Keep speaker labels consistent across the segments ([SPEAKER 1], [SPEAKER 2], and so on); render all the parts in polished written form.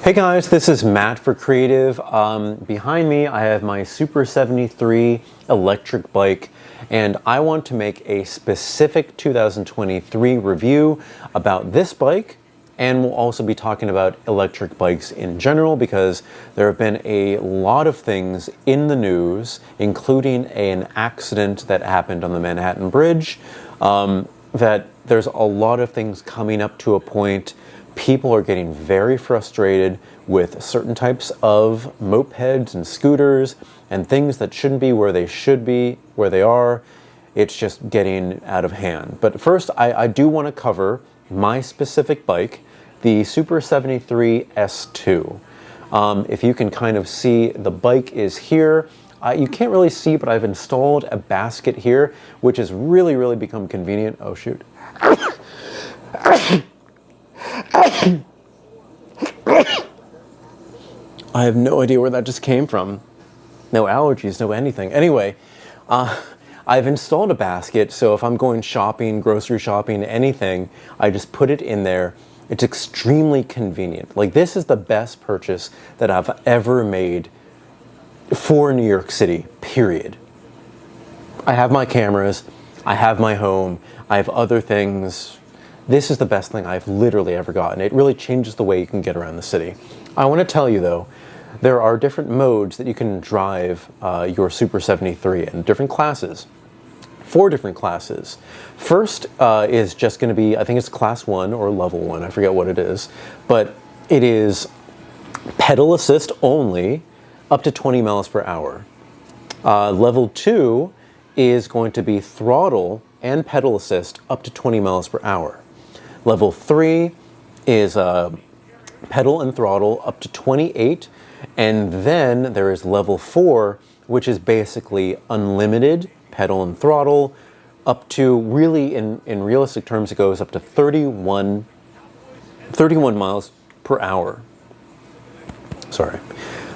[SPEAKER 1] Hey guys, this is Matt for Creative. Behind me I have my Super73 electric bike, and I want to make a specific 2023 review about this bike, and we'll also be talking about electric bikes in general because there have been a lot of things in the news, including an accident that happened on the Manhattan Bridge, that there's a lot of things coming up to a point. People are getting very frustrated with certain types of mopeds and scooters and things that shouldn't be where they should be, where they are. It's just getting out of hand. But first, I do want to cover my specific bike, the Super73 S2. If you can kind of see, the bike is here. You can't really see, but I've installed a basket here, which has really become convenient. Oh shoot. I have no idea where that just came from. No allergies, no anything. Anyway, I've installed a basket, so if I'm going shopping, grocery shopping, anything, I just put it in there. It's extremely convenient. Like, this is the best purchase that I've ever made for New York City, period. I have my cameras, I have my home, I have other things. This is the best thing I've literally ever gotten. It really changes the way you can get around the city. I want to tell you though, there are different modes that you can drive your Super73 in, different classes. 4 different classes. First is just going to be, I think it's class 1 or level 1, I forget what it is, but it is pedal assist only, up to 20 miles per hour. Level 2 is going to be throttle and pedal assist up to 20 miles per hour. Level 3 is pedal and throttle up to 28, and then there is level 4, which is basically unlimited pedal and throttle up to, really in realistic terms, it goes up to 31 miles per hour. Sorry,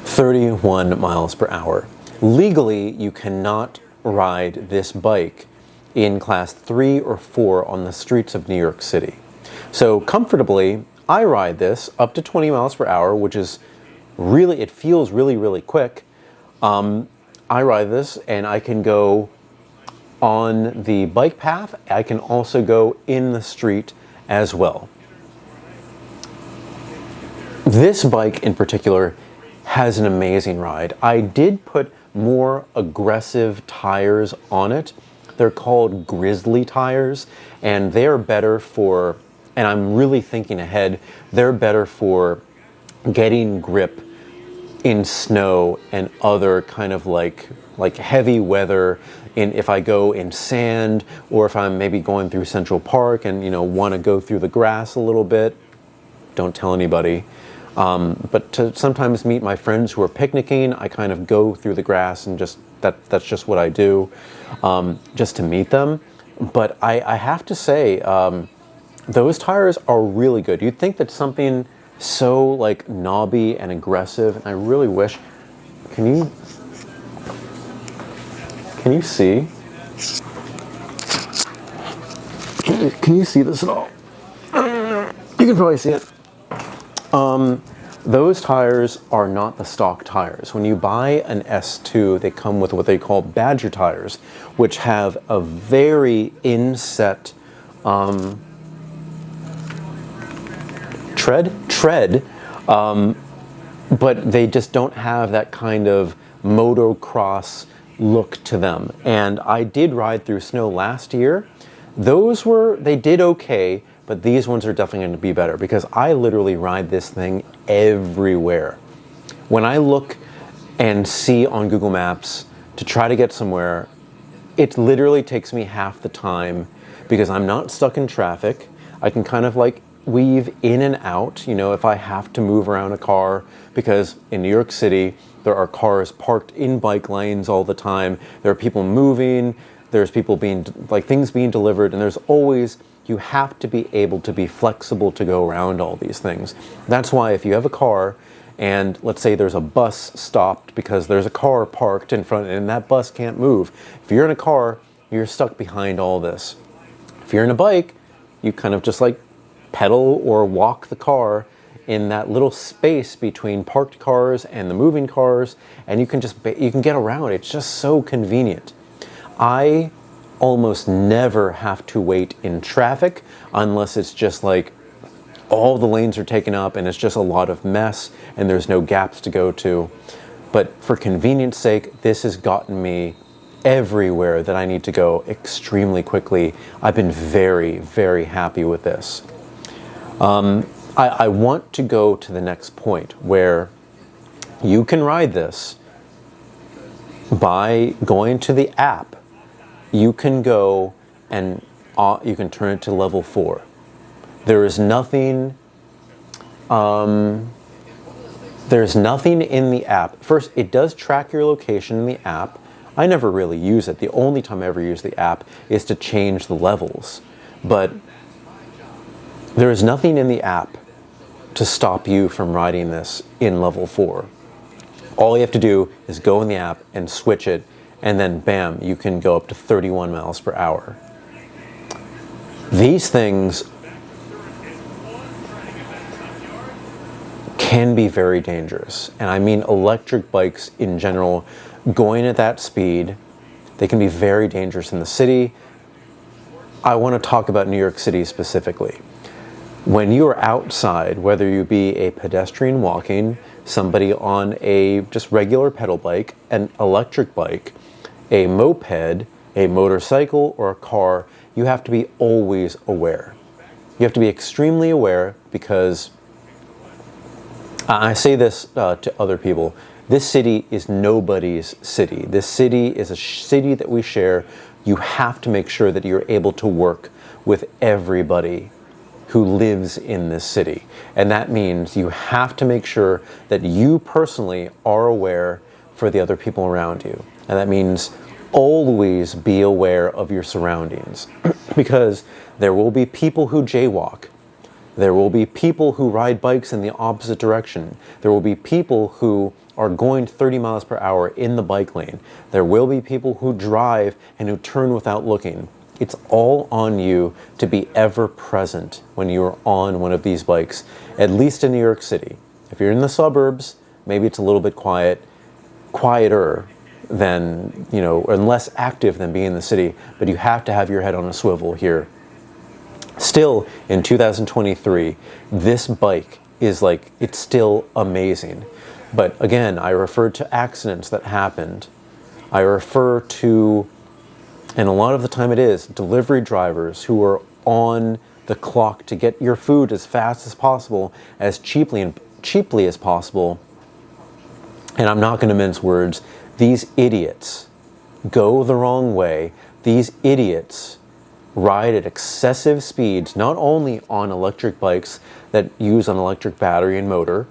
[SPEAKER 1] 31 miles per hour. Legally, you cannot ride this bike in class 3 or 4 on the streets of New York City. So comfortably, I ride this up to 20 miles per hour, which is really, it feels really quick. I ride this and I can go on the bike path. I can also go in the street as well. This bike in particular has an amazing ride. I did put more aggressive tires on it. They're called Grizzly tires, and they're better for, and I'm really thinking ahead, they're better for getting grip in snow and other kind of like heavy weather, if I go in sand, or if I'm maybe going through Central Park and want to go through the grass a little bit. Don't tell anybody. But to sometimes meet my friends who are picnicking, I kind of go through the grass and just that's just what I do, just to meet them. But I have to say, those tires are really good. You'd think that something so like knobby and aggressive, and I really wish, can you see? Can you see this at all? You can probably see it. Those tires are not the stock tires. When you buy an S2, they come with what they call Badger tires, which have a very inset tread, but they just don't have that kind of motocross look to them. And I did ride through snow last year. They did okay, but these ones are definitely going to be better because I literally ride this thing everywhere. When I look and see on Google Maps to try to get somewhere, it literally takes me half the time because I'm not stuck in traffic. I can kind of like weave in and out, if I have to move around a car, because in New York City, there are cars parked in bike lanes all the time. There are people moving, there's people things being delivered, and there's always, you have to be able to be flexible to go around all these things. That's why if you have a car and let's say there's a bus stopped because there's a car parked in front and that bus can't move. If you're in a car, you're stuck behind all this. If you're in a bike, you kind of just like pedal or walk the car in that little space between parked cars and the moving cars, and you can get around. It's just so convenient. I almost never have to wait in traffic unless it's just like all the lanes are taken up and it's just a lot of mess and there's no gaps to go to. But for convenience sake, this has gotten me everywhere that I need to go extremely quickly. I've been very, very happy with this. I want to go to the next point where you can ride this by going to the app. You can go and you can turn it to level 4. There is nothing, there's nothing in the app. First, it does track your location in the app. I never really use it. The only time I ever use the app is to change the levels. But there is nothing in the app to stop you from riding this in level 4. All you have to do is go in the app and switch it, and then bam, you can go up to 31 miles per hour. These things can be very dangerous, and I mean electric bikes in general, going at that speed, they can be very dangerous in the city. I want to talk about New York City specifically. When you are outside, whether you be a pedestrian walking, somebody on a just regular pedal bike, an electric bike, a moped, a motorcycle, or a car, you have to be always aware. You have to be extremely aware because I say this to other people. This city is nobody's city. This city is a city that we share. You have to make sure that you're able to work with everybody who lives in this city. And that means you have to make sure that you personally are aware for the other people around you. And that means always be aware of your surroundings because there will be people who jaywalk. There will be people who ride bikes in the opposite direction. There will be people who are going 30 miles per hour in the bike lane. There will be people who drive and who turn without looking. It's all on you to be ever present when you're on one of these bikes, at least in New York City. If you're in the suburbs, maybe it's a little bit quieter than, and less active than being in the city, but you have to have your head on a swivel here. Still, in 2023, this bike is it's still amazing. But again, I referred to accidents that happened. I refer to, and a lot of the time it is, delivery drivers who are on the clock to get your food as fast as possible, as cheaply as possible. And I'm not going to mince words. These idiots go the wrong way. These idiots ride at excessive speeds, not only on electric bikes that use an electric battery and motor,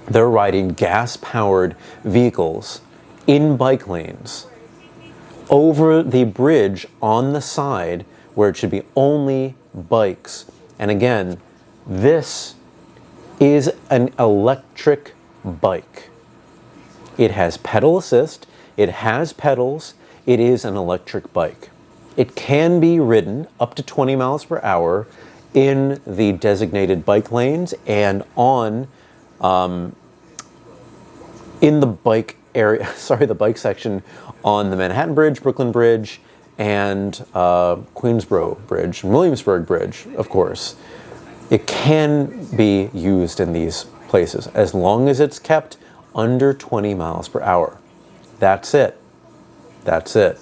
[SPEAKER 1] they're riding gas-powered vehicles in bike lanes over the bridge on the side where it should be only bikes. And again, this is an electric bike. It has pedal assist, it has pedals, it is an electric bike. It can be ridden up to 20 miles per hour in the designated bike lanes and on in the bike area, the bike section on the Manhattan Bridge, Brooklyn Bridge, and Queensboro Bridge, and Williamsburg Bridge, of course. It can be used in these places as long as it's kept under 20 miles per hour. That's it. That's it.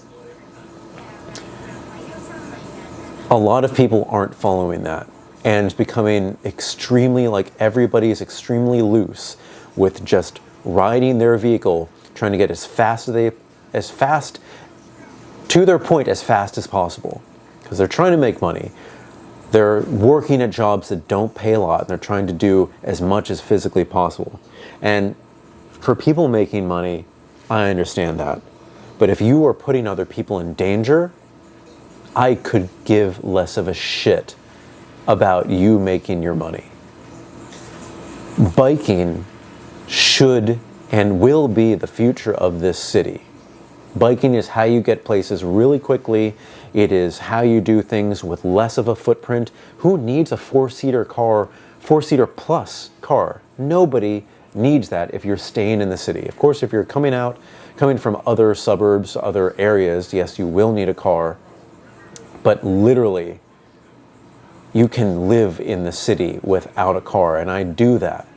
[SPEAKER 1] A lot of people aren't following that, and it's becoming extremely, everybody's extremely loose with just riding their vehicle, trying to get as fast to their point as fast as possible, because they're trying to make money. They're working at jobs that don't pay a lot, and they're trying to do as much as physically possible. And for people making money, I understand that. But if you are putting other people in danger, I could give less of a shit about you making your money. Biking should and will be the future of this city. Biking is how you get places really quickly. It is how you do things with less of a footprint. Who needs a 4-seater car 4-seater plus car. Nobody needs that if you're staying in the city. Of course, if you're coming from other suburbs, other areas, yes, you will need a car. But literally, you can live in the city without a car, and I do that.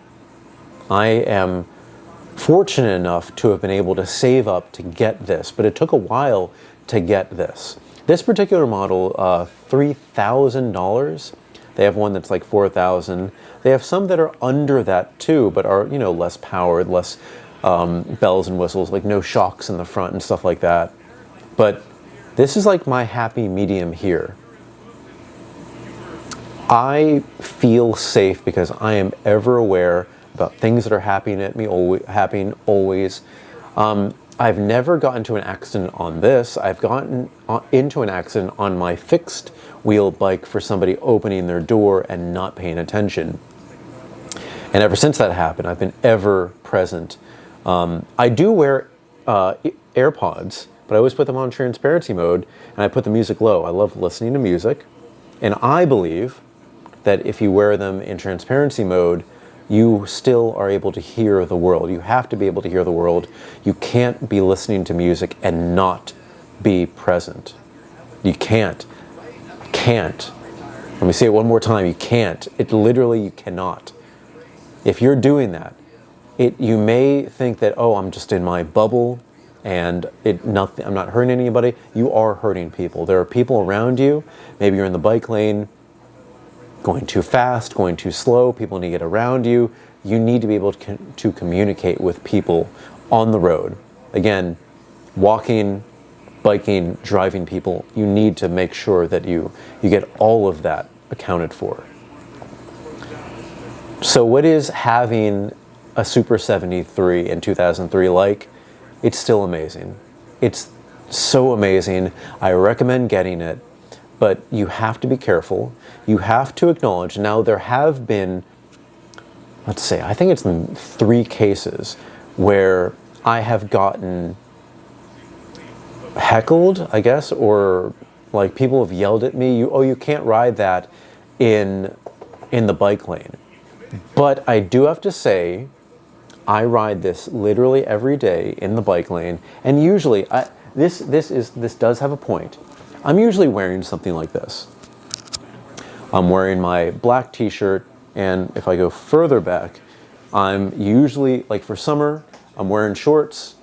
[SPEAKER 1] I am fortunate enough to have been able to save up to get this, but it took a while to get this. This particular model, $3,000. They have one that's like $4,000. They have some that are under that too, but are, you know, less powered, less bells and whistles, like no shocks in the front and stuff like that. But this is like my happy medium here. I feel safe because I am ever aware about things that are happening always. I've never gotten into an accident on this. I've gotten into an accident on my fixed wheel bike for somebody opening their door and not paying attention. And ever since that happened, I've been ever present. I do wear AirPods, but I always put them on transparency mode, and I put the music low. I love listening to music, and I believe that if you wear them in transparency mode, you still are able to hear the world. You have to be able to hear the world. You can't be listening to music and not be present. You can't. You can't. Let me say it one more time. You can't. It literally, you cannot. If you're doing that, you may think that, oh, I'm just in my bubble and I'm not hurting anybody. You are hurting people. There are people around you. Maybe you're in the bike lane, going too fast, going too slow, people need to get around you. You need to be able to communicate with people on the road. Again, walking, biking, driving people, you need to make sure that you get all of that accounted for. So what is having a Super 73 in 2003 like? It's still amazing. It's so amazing. I recommend getting it. But you have to be careful. You have to acknowledge, now there have been, let's say, I think it's 3 cases where I have gotten heckled, I guess, or like people have yelled at me, you can't ride that in the bike lane. But I do have to say, I ride this literally every day in the bike lane, and usually, this does have a point. I'm usually wearing something like this. I'm wearing my black t-shirt, and if I go further back, I'm usually, like for summer, I'm wearing shorts.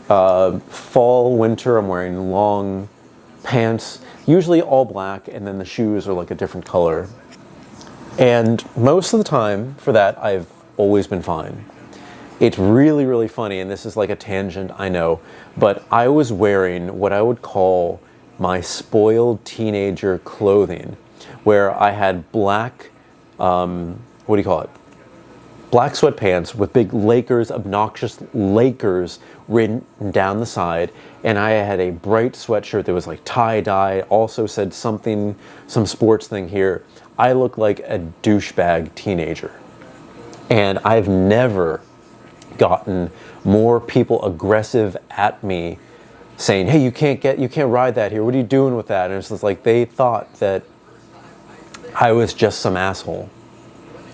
[SPEAKER 1] Fall, winter, I'm wearing long pants, usually all black, and then the shoes are like a different color. And most of the time, for that, I've always been fine. It's really, really funny, and this is like a tangent, I know, but I was wearing what I would call my spoiled teenager clothing, where I had black, what do you call it? Black sweatpants with big Lakers, obnoxious Lakers written down the side, and I had a bright sweatshirt that was like tie-dye, also said something, some sports thing here. I looked like a douchebag teenager. And I've never gotten more people aggressive at me saying, hey, you can't ride that here. What are you doing with that? And it's just like they thought that I was just some asshole.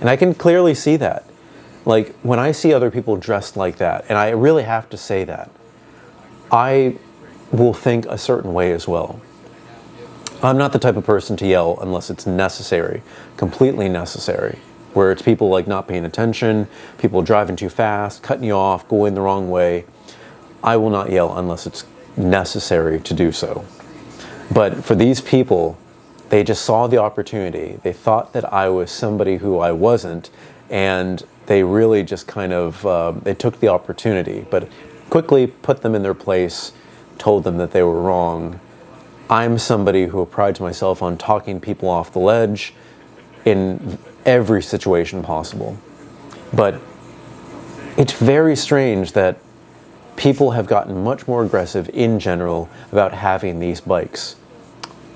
[SPEAKER 1] And I can clearly see that. Like when I see other people dressed like that, and I really have to say that, I will think a certain way as well. I'm not the type of person to yell unless it's necessary, completely necessary, where it's people like not paying attention, people driving too fast, cutting you off, going the wrong way. I will not yell unless it's necessary to do so. But for these people, they just saw the opportunity. They thought that I was somebody who I wasn't, and they really just kind of, they took the opportunity, but quickly put them in their place, told them that they were wrong. I'm somebody who prides myself on talking people off the ledge in every situation possible. But it's very strange that people have gotten much more aggressive in general about having these bikes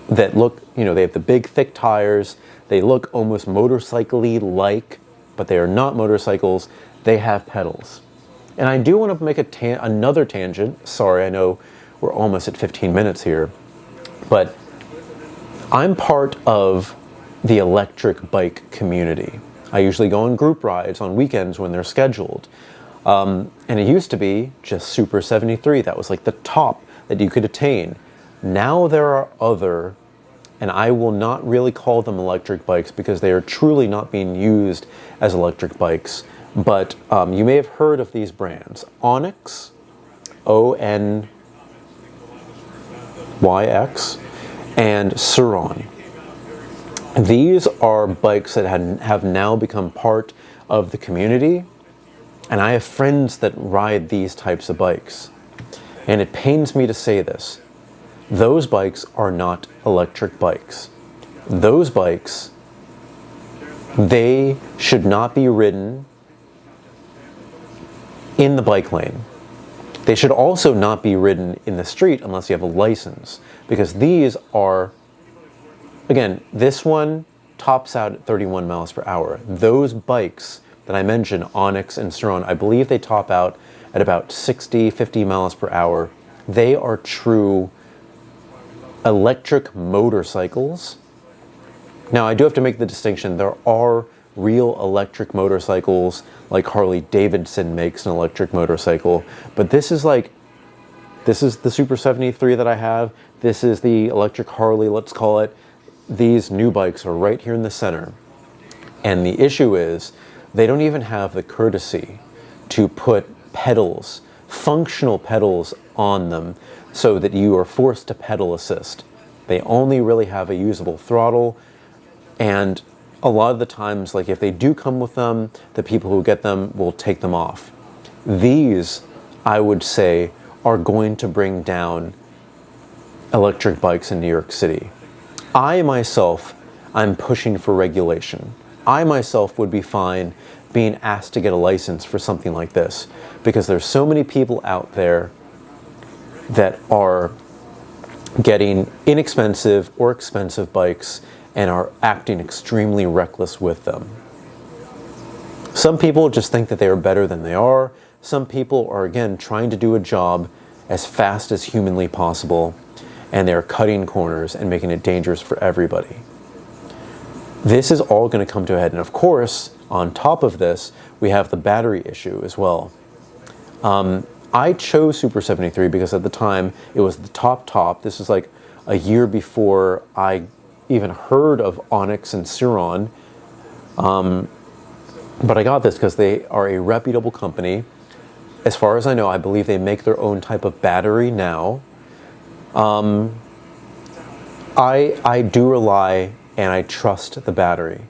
[SPEAKER 1] that look, you know, they have the big thick tires, they look almost motorcycle-y like, but they are not motorcycles, they have pedals. And I do want to make another tangent. Sorry, I know we're almost at 15 minutes here, but I'm part of the electric bike community. I usually go on group rides on weekends when they're scheduled. And it used to be just Super 73. That was like the top that you could attain. Now there are other, and I will not really call them electric bikes because they are truly not being used as electric bikes. But you may have heard of these brands. Onyx, Onyx, and Suron. These are bikes that have now become part of the community, and I have friends that ride these types of bikes. And it pains me to say this. Those bikes are not electric bikes. Those bikes, they should not be ridden in the bike lane. They should also not be ridden in the street unless you have a license, because these are, again, this one tops out at 31 miles per hour. Those bikes that I mentioned, Onyx and Suron, I believe they top out at about 60, 50 miles per hour. They are true electric motorcycles. Now, I do have to make the distinction. There are real electric motorcycles, like Harley Davidson makes an electric motorcycle, but this is the Super 73 that I have. This is the electric Harley, let's call it. These new bikes are right here in the center. And the issue is, they don't even have the courtesy to put pedals, functional pedals on them, so that you are forced to pedal assist. They only really have a usable throttle, and a lot of the times, like if they do come with them, the people who get them will take them off. These, I would say, are going to bring down electric bikes in New York City. I myself, I'm pushing for regulation. I myself would be fine being asked to get a license for something like this, because there's so many people out there that are getting inexpensive or expensive bikes and are acting extremely reckless with them. Some people just think that they are better than they are. Some people are, again, trying to do a job as fast as humanly possible, and they're cutting corners and making it dangerous for everybody. This is all going to come to a head. And of course, on top of this, we have the battery issue as well. I chose Super 73 because at the time it was the top. This is like a year before I even heard of Onyx and Suron. But I got this because they are a reputable company. As far as I know, I believe they make their own type of battery now. I do rely and I trust the battery.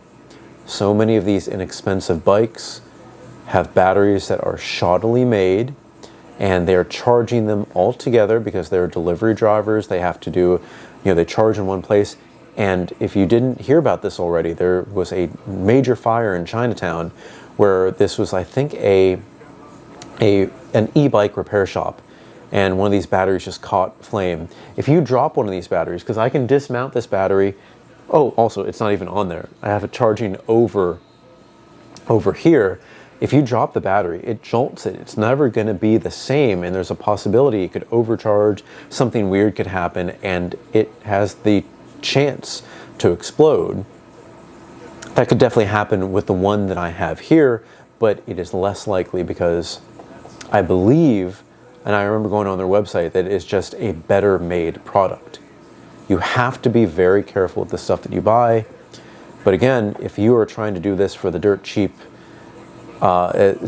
[SPEAKER 1] So many of these inexpensive bikes have batteries that are shoddily made, and they're charging them all together because they're delivery drivers. They have to do, they charge in one place. And if you didn't hear about this already, there was a major fire in Chinatown where this was, I think, an e-bike repair shop, and one of these batteries just caught flame. If you drop one of these batteries, because I can dismount this battery, oh, also, it's not even on there. I have it charging over here. If you drop the battery, it jolts it. It's never going to be the same, and there's a possibility it could overcharge, something weird could happen, and it has the chance to explode. That could definitely happen with the one that I have here, but it is less likely because I believe, and I remember going on their website, that it is just a better made product. You have to be very careful with the stuff that you buy. But again, if you are trying to do this for the dirt cheap,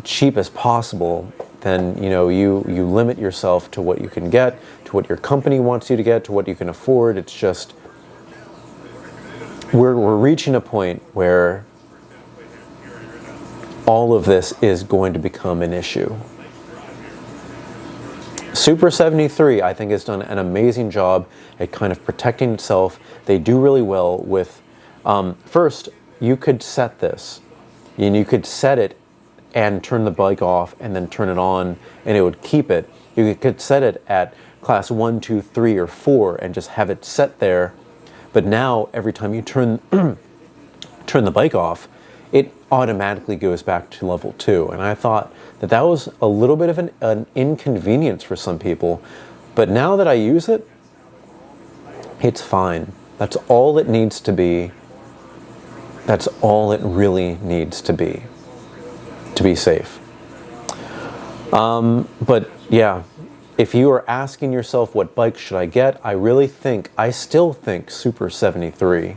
[SPEAKER 1] cheap as possible, then you limit yourself to what you can get, to what your company wants you to get, to what you can afford. It's just, we're reaching a point where all of this is going to become an issue. Super 73, I think, has done an amazing job at kind of protecting itself. They do really well with, first, you could set this, and you could set it and turn the bike off and then turn it on, and it would keep it. You could set it at class 1, 2, 3, or 4 and just have it set there. But now, every time you turn the bike off, it automatically goes back to level 2. And I thought that was a little bit of an inconvenience for some people. But now that I use it, it's fine. That's all it needs to be. That's all it really needs to be safe. But yeah, if you are asking yourself what bike should I get, I still think Super73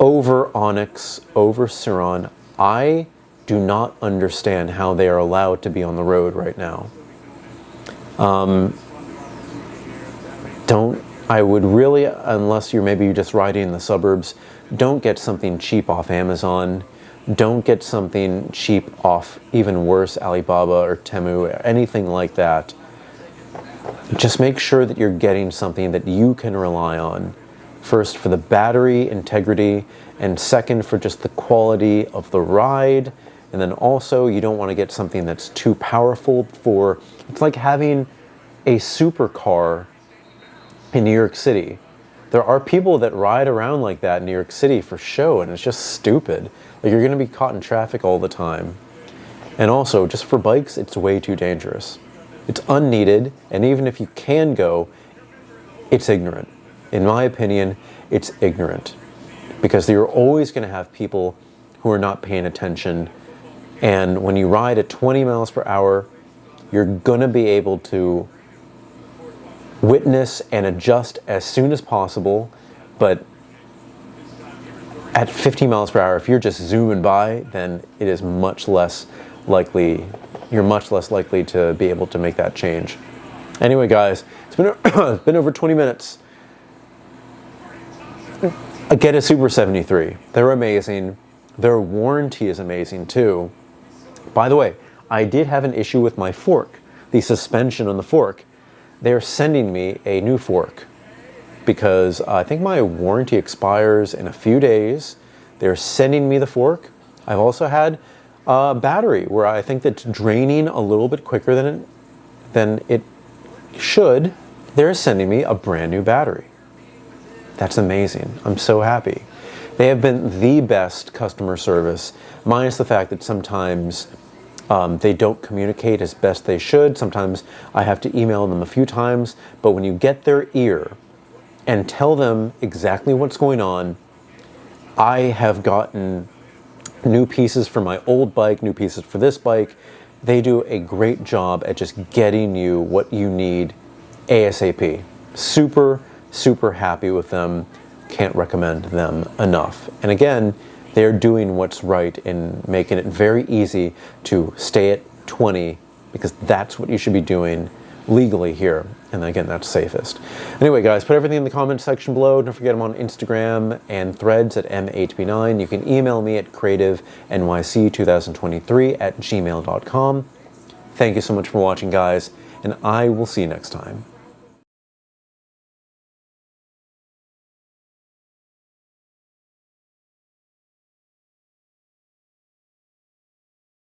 [SPEAKER 1] over Onyx, over Ciron. I do not understand how they are allowed to be on the road right now. I would really, unless you're maybe just riding in the suburbs, don't get something cheap off Amazon. Don't get something cheap off, even worse, Alibaba or Temu, or anything like that. Just make sure that you're getting something that you can rely on. First, for the battery integrity, and second, for just the quality of the ride. And then also, you don't want to get something that's too powerful for, it's like having a supercar in New York City. There are people that ride around like that in New York City for show, and it's just stupid. Like, you're going to be caught in traffic all the time. And also, just for bikes, it's way too dangerous. It's unneeded, and even if you can go, it's ignorant. In my opinion, it's ignorant. Because you're always going to have people who are not paying attention. And when you ride at 20 miles per hour, you're going to be able to witness and adjust as soon as possible. But at 50 miles per hour, if you're just zooming by, then it is much less likely, you're much less likely to be able to make that change. Anyway, guys, it's been over 20 minutes. Get a Super73. They're amazing. Their warranty is amazing too. By the way, I did have an issue with my fork, the suspension on the fork. They're sending me a new fork because I think my warranty expires in a few days. They're sending me the fork. I've also had a battery where I think that's draining a little bit quicker than it should. They're sending me a brand new battery. That's amazing. I'm so happy. They have been the best customer service, minus the fact that sometimes they don't communicate as best they should. Sometimes I have to email them a few times, but when you get their ear and tell them exactly what's going on, I have gotten new pieces for my old bike, new pieces for this bike. They do a great job at just getting you what you need ASAP. Super, super happy with them. Can't recommend them enough. And again, they're doing what's right in making it very easy to stay at 20, because that's what you should be doing legally here. And again, that's safest. Anyway, guys, put everything in the comments section below. Don't forget I'm on Instagram and Threads at M8B9. You can email me at creativenyc2023@gmail.com. Thank you so much for watching, guys, and I will see you next time.